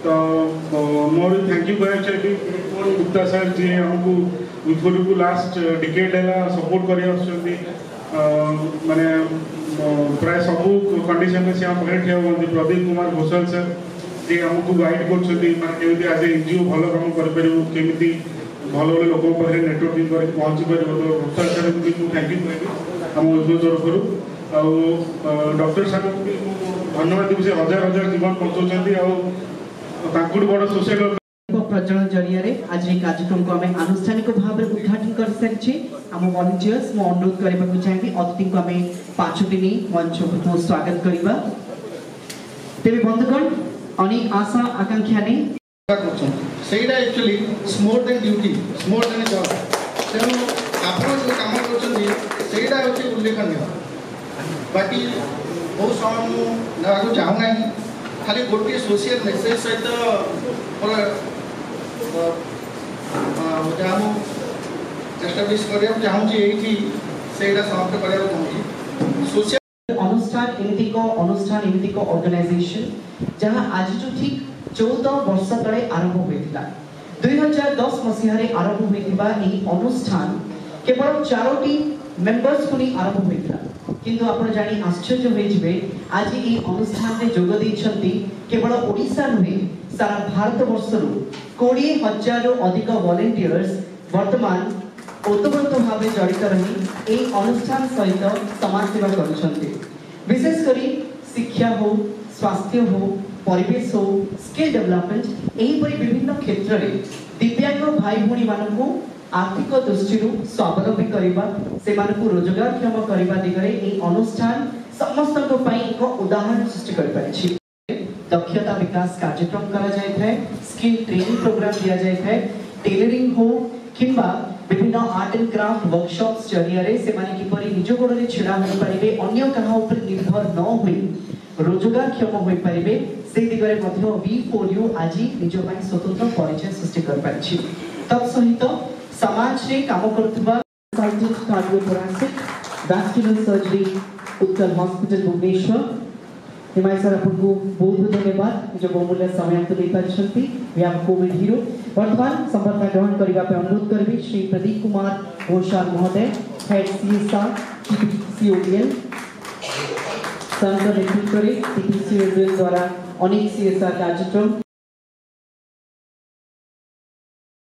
तो more thank you कहते Gupta sir जी आमको उदपुर को लास्ट डिकेड है सपोर्ट कर माने प्राय सब कंडीशन में से ठिया हुआ प्रदीप कुमार घोषाल सर जी आमको गाइड कर आज एनजीओ भल कम करमी भल भल लोक नेटवर्किंग कर पहुँची पार तो घोषाल सर को भी थैंक यू कह आम उद्योग तरफ डॉक्टर साहब को भी धन्यवाद देवी से हजार हजार जीवन बचाते बड़ सोशल प्रज्वलन जरिया आज ये कार्यक्रम को आम आनुष्ठानिक भाव में उद्घाटन कर सारी आम वॉलंटियर्स मो अनुरोध करने चाहिए अतिथि को आम 5 दिन मंच को स्वागत करवा तेरे बंधुगण अनेक आशा आकांक्षा ने actually more than duty more than job तेणु आप कम कर उल्लेखनीय बाकी बहुत समय मुझे चाहूना खाली गोटे सोशल मेसेज सहित एस्टाब्लिश करने चाहिए समाप्त करने सोशल अनुष्ठान एमती ऑर्गेनाइजेशन जहाँ आज जो ठीक 14 वर्ष तले आरंभ होता 2010 मसीह आरंभ होता अनुष्ठान केवल 4टी मेंबर्स को नहीं आरंभ होता किंतु आपण जानी आश्चर्य होइजिबे आज ई अनुष्ठान में जोग दैछंती केवल ओडिसा नुहे सारा भारत वर्षरु 20,000 रु अधिक वॉलंटियर्स वर्तमान ओतप्रोत भाव जड़ित रही ए अनुष्ठान सहित समाज सेवा करुछंती विशेष करी शिक्षा हो स्वास्थ्य हो परिवेश हो स्किल डेवलपमेंट एही परि विभिन्न क्षेत्र रे दिव्यांग भाई भूणी मानकु आर्थिक दृष्टि स्वावलंबी करबा से मानकु रोजगारक्षम करबा दिगरे ए अनुष्ठान समस्त एक उदाहरण सृष्टि कर पारिछि दक्षता विकास कार्यक्रम करा जाय है स्किल ट्रेनिंग प्रोग्राम दिया जाय है टेलरिंग हो किंबा विभिन्न आर्ट एंड क्राफ्ट वर्कशॉप्स जरिया रे से माने किपरि निज गोड़े छिड़ा होई परिबे अन्य कहा ऊपर निर्भर न होई रोजगारक्षम होई परिबे से दिगरे मध्य V4U आज निज पई स्वतंत्र परिचय सृष्टि कर पारिछि तब सहित समाज रे काम करथबा scientist cardiothoracic vascular surgery Utkal hospital Bhubaneswar हिमाय सर आपको बहुत बहुत धन्यवाद जो बहुमूल्य समय आपको दे पारिछंती वी आर कोविड हीरो वर्तमान संपर्क ग्रहण करबा पे अनुरोध करबी श्री प्रदीप कुमार घोषाल महोदय हेड सीएसआर टीपीसीओडीएल संघ नेतृत्व रे टीपीसीओडीएल द्वारा अनेक सीएसआर कार्यक्रम